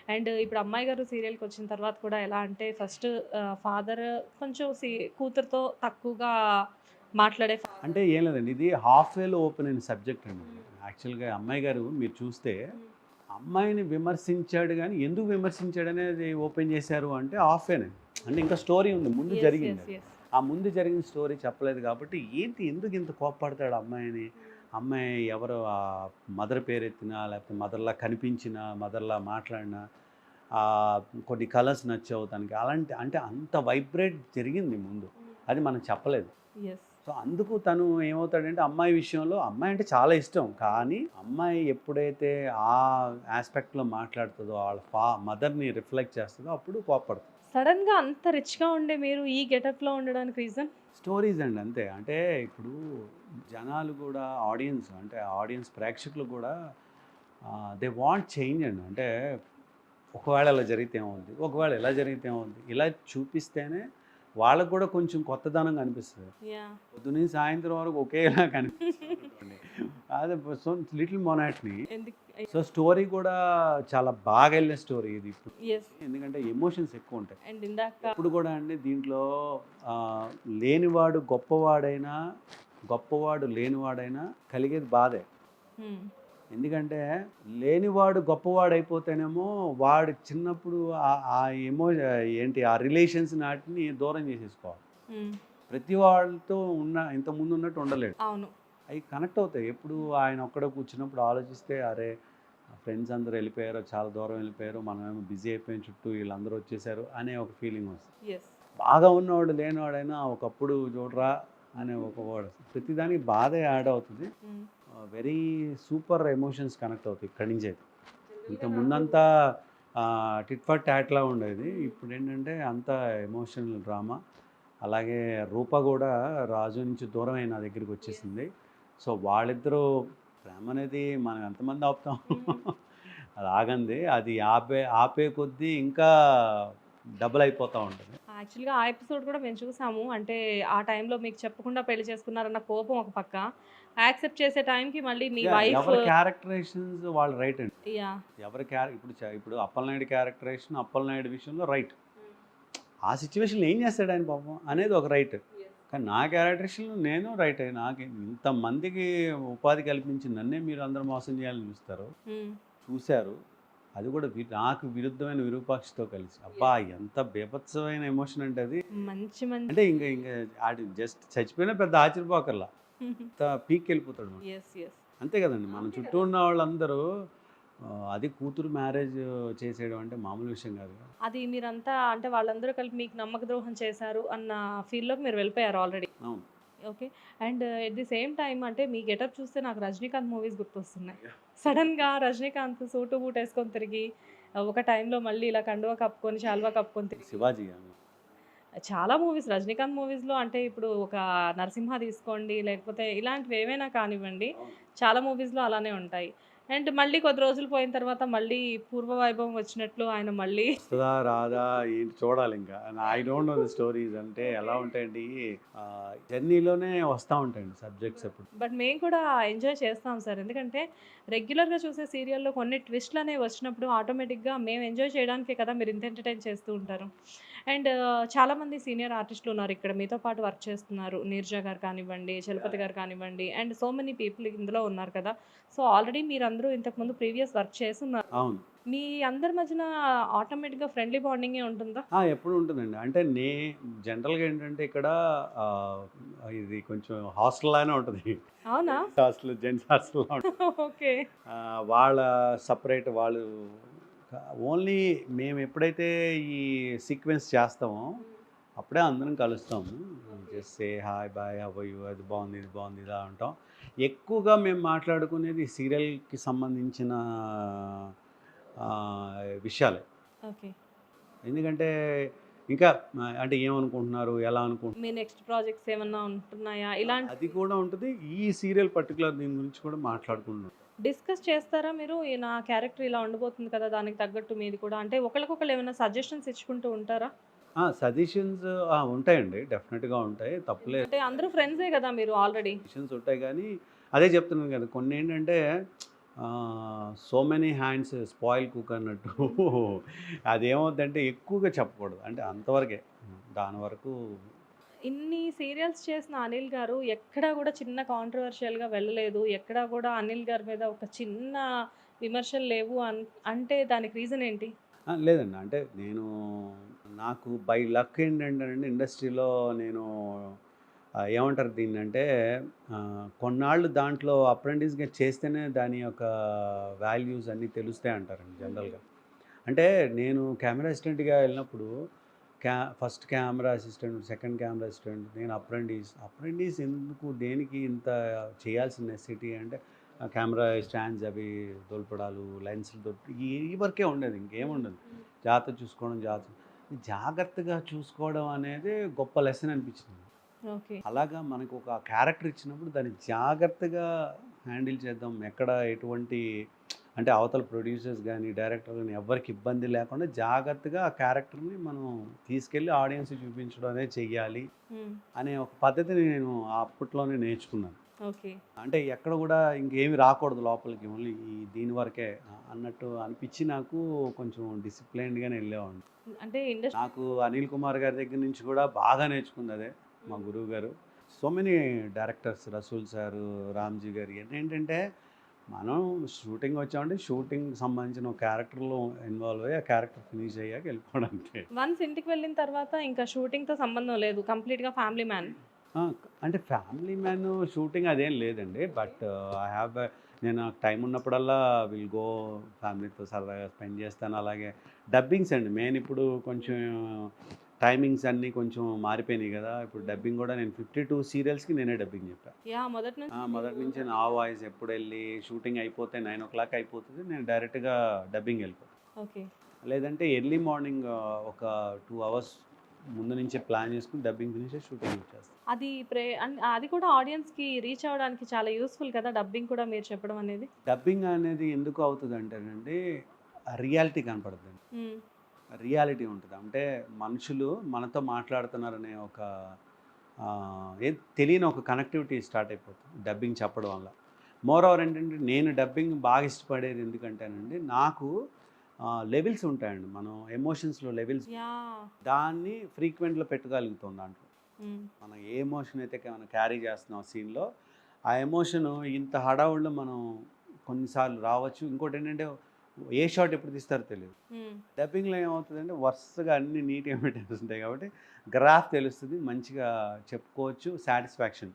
And ఇప్పుడు అమ్మాయి గారు సీరియల్‌కి వచ్చిన తర్వాత కూడా ఎలా అంటే ఫస్ట్ ఫాదర్ కొంచెం కూతురుతో తక్కువగా మాట్లాడే అంటే ఏం లేదండి. ఇది హాఫ్ వేలో ఓపెన్ అయిన సబ్జెక్ట్ అండి ఇది. హ్మ్. యాక్చువల్‌గా అమ్మాయి గారు మీరు చూస్తే హ్మ్. అమ్మాయిని విమర్శించాడు గానీ, ఎందుకు విమర్శించాడనేది ఓపెన్ చేశారు అంటే హాఫ్ వేనే. అంటే ఇంకా స్టోరీ ఉంది. ముందు యెస్. యెస్. జరిగిందది. యెస్. ఆ ముందు జరిగిన స్టోరీ చెప్పలేదు కాబట్టి, ఏంటి ఎందుకు ఇంత కోప్పడతాడు అమ్మాయిని? హ్మ్. అమ్మాయి ఎవరు మదర్ పేరెత్తినా, లేకపోతే మదర్‌లా కనిపించినా, మదర్‌లా మాట్లాడినా, కొన్ని కలర్స్ నచ్చావు తనకి. అలాంటి అంటే అంత వైబ్రేట్ జరిగింది ముందు. హ్మ్. అది మనం చెప్పలేదు. యెస్. సో, అందుకు తను ఏమవుతాడంటే అమ్మాయి విషయంలో అమ్మాయి అంటే చాలా ఇష్టం. కానీ అమ్మాయి ఎప్పుడైతే ఆ యాస్పెక్ట్‌లో మాట్లాడుతదో, వాళ్ళ మదర్‌ని రిఫ్లెక్ట్ చేస్తదో అప్పుడు కోప్పడతాడు. సడెన్‌గా అంత రిచ్‌గా ఉండే మీరు ఈ గెటప్‌లో ఉండడానికి రీజన్? స్టోరీస్ అండి అంతే. అంటే ఇప్పుడు జనాలు గూడా ఆడియన్స్ ప్రేక్షకులు గూడా దే వాంట్ చేంజ్ అండి. అంటే ఒకవేళ అలా జరిగితే ఏమవుద్ది? ఒకవేళ ఇలా జరిగితే ఏమవుద్ది? ఇలా చూపిస్తేనే వాళ్ళకి గూడా కొంచెం కొత్తదనం కనిపిస్తది. యాహ్! పొద్దున్నుంచి సాయంత్రం వరకు ఒకేలా కనిపిస్తుందనుకోండి. అదే సో లిటిల్ మొనాటనీ. ఎందుకు? సో స్టోరీ కూడా చాలా బాగా ఎళ్ళే స్టోరీ ఇది ఇప్పుడు. యెస్. ఎందుకంటే ఎమోషన్స్ ఎక్కువుంటాయి. అండ్ ఇందాక ఎప్పుడు కూడా అండి దీంట్లో లేనివాడు గొప్పవాడైనా, గొప్పవాడు లేనివాడైనా కలిగేది బాధే. హ్మ్. ఎందుకంటే లేనివాడు గొప్పవాడైపోతేనేమో వాడు చిన్నప్పుడు ఆ ఎమో ఏంటి ఆ రిలేషన్స్ నాటిని దూరం చేసేసుకోవాలి. హ్మ్. ప్రతి వాళ్ళతో ఇంతకుముందు ఉన్నట్టు ఉండలేడు. అవును. అవి కనెక్ట్ అవుతాయి. ఎప్పుడు ఆయన ఒక్కడే కూర్చున్నప్పుడు ఆలోచిస్తే, అరే! ఫ్రెండ్స్ అందరూ వెళ్ళిపోయారు, చాలా దూరం వెళ్ళిపోయారు. మనమేమో బిజీ అయిపోయాం, చుట్టూ వీళ్ళందరూ వచ్చేసారు అనే ఒక ఫీలింగ్ వస్తుంది. యెస్. బాగా ఉన్నవాడు లేనివాడైనా ఒకప్పుడు చూడరా అనే ఒక వర్డ్. ప్రతిదానికి బాధే యాడ్ అవుతుంది. హ్మ్. వెరీ సూపర్ ఎమోషన్స్ కనెక్ట్ అవుతాయి ఇక్కడి నుంచే. ఇంత జనరల్‌గా నాకు ముందంతా టిట్ ఫర్ టాట్‌లా ఉండేది. ఇప్పుడేంటంటే అంతా ఎమోషనల్ డ్రామా. అలాగే రూప గూడా రాజు నుంచి దూరమై నా దగ్గరికొచ్చేసింది. సో, వాళ్ళిద్దరూ ప్రేమనేది మనం ఎంతమంది ఆపుతాం? హ్మ్. అది ఆగంది. అది ఆపే కొద్దీ ఇంకా డబుల్ అయిపోతా ఉంటది. యాక్చువల్‌గా ఆ ఎపిసోడ్ కూడా మేము చూసాము. అంటే ఆ టైంలో మీకు చెప్పకుండా పెళ్లి చేసుకున్నారన్న కోపం ఒక పక్క. యాక్సెప్ట్ చేసే టైంకి మళ్ళీ మీ వైఫ్ ఎవరి క్యారెక్టరైజేషన్స్ వాళ్ళు రైట్ అండి. యాహ్! ఎవరి ఇప్పుడు అప్పలనాయుడు క్యారెక్టరైజేషన్ అప్పలనాయుడు విషయంలో రైట్. హ్మ్. ఆ సిట్యుయేషన్‌లో ఏం చేస్తాడు ఆయన పాపం అనేది ఒక రైట్. యెస్. కానీ నా క్యారెక్టరేషన్‌లో నేను రైటే. నాకు ఇంతమందికి ఉపాధి కల్పించి నన్నే మీరు అందరూ మోసం చేయాలని చూస్తారు. హ్మ్. చూసారు. అది కూడా నాకు విరుద్ధమైన విరూపాక్షతో కలిసి. అబ్బా! యెస్. ఎంత బీభత్సమైన ఎమోషన్ అంటే అది. మంచి మంచి అంటే ఇంక ఆడు జస్ట్ చచ్చిపోయినా పెద్ద ఆశ్చర్యపోకర్లా. అంత పీక్‌కెళ్ళిపోతాడు మాట. యెస్. యెస్. అంతే కదండీ! మన అంతే చుట్టూ కదా! ఉన్న వాళ్ళందరూ అది కూతురు మ్యారేజ్ చేసేయడం అంటే మామూలు విషయం కాదు కదా! అది మీరంతా అంటే వాళ్ళందరూ కలిపి మీకు నమ్మక ద్రోహం చేశారు అన్న ఫీల్‌లోకి మీరు వెళ్ళిపోయారు ఆల్రెడీ. అవును. Okay. And at the same time అంటే మీ గెటప్ చూస్తే నాకు 'రజనీకాంత్' మూవీస్ గుర్తొస్తున్నాయి. సడెన్‌గా 'రజనీకాంత్' సూటు, బూట్ ఏసుకొని తిరిగి ఒక టైంలో మళ్ళీ ఇలా కండువా కప్పుకొని, శాలువా కప్పుకొని తిరిగి 'శివాజీ' అవును. చాలా మూవీస్ 'రజనీకాంత్' మూవీస్‌లో అంటే ఇప్పుడు ఒక 'నరసింహ' తీసుకోండి, లేకపోతే ఇలాంటివి ఏవైనా కానివ్వండి, అవును. చాలా మూవీస్‌లో అలానే ఉంటాయి. అండ్ మళ్ళీ కొద్ది రోజులు పోయిన తర్వాత మళ్ళీ పూర్వ వైభవం వచ్చినట్లు ఆయన మళ్ళీ వస్తదా? రాదా? ఏంటి చూడాలింకా. I don't know the stories అంటే ఎలా ఉంటాయండి జర్నీలోనే వస్తా ఉంటాయండి సబ్జెక్ట్స్ ఎప్పుడు. బట్ మేము కూడా ఎంజాయ్ చేస్తాం సార్. ఎందుకంటే రెగ్యులర్‌గా చూసే సీరియల్‌లో కొన్ని ట్విస్ట్‌లనేవి వచ్చినప్పుడు ఆటోమేటిక్‌గా మేము ఎంజాయ్ చేయడానికే కదా మీరు ఇంత ఎంటర్‌టైన్ చేస్తూ ఉంటారు. అండ్ చాలామంది సీనియర్ ఆర్టిస్టులు ఉన్నారు ఇక్కడ మీతో పాటు వర్క్ చేస్తున్నారు. 'నీరజ' గారు కానివ్వండి, 'చలపతి' గారు కానివ్వండి అండ్ సో మెనీ పీపుల్ ఇందులో ఉన్నారు కదా! సో ఆల్రెడీ మీరందరూ ఇంతకుముందు ప్రీవియస్ వర్క్ చేసున్నారు. అవును. మీ అందరి మధ్యన ఆటోమేటిక్‌గా ఫ్రెండ్లీ బాండింగే ఉంటుందా? ఎప్పుడూ ఉంటుందండి. అంటే జనరల్‌గా ఏంటంటే ఇక్కడ ఆహ్, ఇది కొంచెం హాస్టల్ లానే ఉంటది. అవునా? లేడీస్ హాస్టల్, జెంట్స్ హాస్టల్‌లా ఉంటది. ఓకే. వాళ్ళ సెపరేట్ వాళ్ళు ఓన్లీ మేము ఎప్పుడైతే ఈ సీక్వెన్స్ చేస్తామో హ్మ్. అప్పుడే అందరం కలుస్తాము. Okay. Just say hi, bye, how are you? అది బాగుంది, ఇది బాగుంది ఇలా అంటాం. ఎక్కువగా మేము మాట్లాడుకునేది సీరియల్‌కి సంబంధించిన విషయాలే. ఓకే. ఎందుకంటే ఇంకా అంటే ఏమనుకుంటున్నారు? ఎలా అనుకుంటున్నారు? మీ నెక్స్ట్ ప్రాజెక్ట్స్ ఏమన్నా ఉంటున్నాయా? అది కూడా ఉంటది. ఈ సీరియల్ పర్టిక్యులర్ దీని గురించి కూడా మాట్లాడుకుంటున్నాం. డిస్కస్ చేస్తారా మీరు? నా క్యారెక్టర్ ఇలా ఉండబోతుంది కదా! దానికి తగ్గట్టు మీది కూడా అంటే ఒకళ్ళకొకళ్ళు ఏమైనా సజెషన్స్ ఇచ్చుకుంటూ ఉంటారా? సజెషన్స్ ఉంటాయండి. డెఫినిట్‌గా ఉంటాయి. తప్పులేదు. ఎందుకంటే అందరూ ఫ్రెండ్సే గదా మీరు ఆల్రెడీ. సజెషన్స్ ఉంటాయి గానీ, అదే చెప్తున్నాను కదా! కొన్నేంటంటే so many hands spoil cook అన్నట్టు అదేమవుద్దంటే ఎక్కువగా చెప్పకూడదు, అంటే అంతవరకే, దాని వరకు. ఇన్ని సీరియల్స్ చేసిన అనిల్ గారు ఎక్కడా కూడా చిన్న కాంట్రవర్షియల్‌గా వెళ్ళలేదు. ఎక్కడా కూడా అనిల్ గారి మీద ఒక చిన్న విమర్శలు లేవు అంటే దానికి రీజన్ ఏంటి? లేదండి, అంటే నాకు బై లక్ ఏంటంటేనండి, ఇండస్ట్రీలో నేను ఏమంటారు దీన్నంటే, కొన్నాళ్ళు దాంట్లో అప్రెంటిస్‌గా చేస్తేనే దాని యొక్క వాల్యూస్ అన్నీ తెలుస్తాయి అంటారండి జనరల్‌గా. అంటే నేను కెమెరా అసిస్టెంట్‌గా వెళ్ళినప్పుడు first camera assistant, second camera assistant, నేను అప్రెంటిస్ ఎందుకు, దేనికి ఇంత చేయాల్సిన నెసెసిటీ అంటే, కెమెరా స్టాండ్స్ అవి తోల్పడాలు, లెన్స్‌లు ఈ వరకే ఉండేది, ఇంకేముండదు. జాగ్రత్తగా చూసుకోవడం అనేది గొప్ప లెసన్ అనిపించింది. ఓకే. అలాగా మనకు ఒక క్యారెక్టర్ ఇచ్చినప్పుడు దాన్ని జాగ్రత్తగా హ్యాండిల్ చేద్దాం. ఎక్కడ ఎటువంటి, అంటే అవతల ప్రొడ్యూసర్స్ కానీ, డైరెక్టర్ కానీ ఎవరికి ఇబ్బంది లేకుండా జాగ్రత్తగా ఆ క్యారెక్టర్ని మనం తీసుకెళ్ళి ఆడియన్స్‌కి చూపించడం అనేది చెయ్యాలి హ్మ్. అనే ఒక పద్ధతిని నేను అప్పట్లోనే నేర్చుకున్నాను. ఓకే. అంటే ఎక్కడ కూడా ఇంకేమి రాకూడదు లోపలికి, ఓన్లీ దీని వరకే అన్నట్టు అనిపించి నాకు కొంచెం డిసిప్లైన్డ్‌గానే వెళ్ళేవాడిని. అంటే నాకు అనిల్ కుమార్ గారి దగ్గర నుంచి కూడా బాగా నేర్చుకుంది అదే, మా గురువు గారు. So many directors, Rasool sir, Ramji గారు, ఏంటంటే మనం షూటింగ్ వచ్చామంటే షూటింగ్ సంబంధించిన ఒక క్యారెక్టర్లో ఇన్వాల్వ్ అయ్యి ఆ క్యారెక్టర్ ఫినిష్ అయ్యాక వెళ్ళిపోవడానికి. వన్స్ ఇంటికి వెళ్ళిన తర్వాత ఇంకా షూటింగ్‌తో సంబంధం లేదు. కంప్లీట్‌గా ఫ్యామిలీ మ్యాన్. అంటే ఫ్యామిలీ మ్యాన్ షూటింగ్ అదేం లేదండి, బట్ ఐ హ్యావ్ నేను టైం ఉన్నప్పుడల్లా విల్ గో, ఫ్యామిలీతో సరదాగా స్పెండ్ చేస్తాను. అలాగే డబ్బింగ్స్ అండి మెయిన్. ఇప్పుడు కొంచెం టైమింగ్స్ అన్నీ కొంచెం మారిపోయినాయి కదా, ఇప్పుడు డబ్బింగ్ కూడా నేను 52 సీరియల్స్కి నేనే డబ్బింగ్ చెప్పాను. యాహ్! మొదటి నుంచి మొదటి నుంచి నా వాయిస్ ఎప్పుడు వెళ్ళి షూటింగ్ అయిపోతే 9:00 అయిపోతుంది, నేను డైరెక్ట్గా డబ్బింగ్ వెళ్ళిపోతాను. ఓకే. లేదంటే ఎర్లీ మార్నింగ్ ఒక 2 అవర్స్ ముందు నుంచే ప్లాన్ చేసుకుని డబ్బింగ్ ఫినిష్ చేసి షూటింగ్ వచ్చేస్తాను. అది కూడా ఆడియన్స్‌కి రీచ్ అవ్వడానికి చాలా యూజ్‌ఫుల్ కదా! డబ్బింగ్ కూడా మీరు చెప్పడం అనేది. డబ్బింగ్ అనేది ఎందుకు అవుతుంది అంటేనండి, రియాలిటీ కనపడుతుంది, హ్మ్. రియాలిటీ ఉంటుంది. అంటే మనుషులు మనతో మాట్లాడుతున్నారనే ఒక తెలియని ఒక కనెక్టివిటీ స్టార్ట్ అయిపోతుంది డబ్బింగ్ చెప్పడం వల్ల. మోర్ ఓవర్ ఏంటంటే, నేను డబ్బింగ్ బాగా ఇష్టపడేది ఎందుకంటేనండి, నాకు లెవెల్స్ ఉంటాయండి, మనం ఎమోషన్స్లో లెవెల్స్, యాహ్! దాన్ని ఫ్రీక్వెంట్లో పెట్టగలుగుతాం దాంట్లో. హ్మ్. మనం ఏ ఎమోషన్ అయితే మనం క్యారీ చేస్తున్నాం సీన్లో, ఆ ఎమోషను ఇంత హడావుడిలో మనం కొన్నిసార్లు రావచ్చు. ఇంకోటి ఏంటంటే, ఏ షాట్ ఎప్పుడు తీస్తారో తెలియదు. హ్మ్. డబ్బింగ్లో ఏమవుతుందంటే వరుసగా అన్ని నీట్గా పెట్టేసి ఉంటాయి కాబట్టి గ్రాఫ్ తెలుస్తుంది, మంచిగా చెప్పుకోవచ్చు, సాటిస్ఫాక్షన్.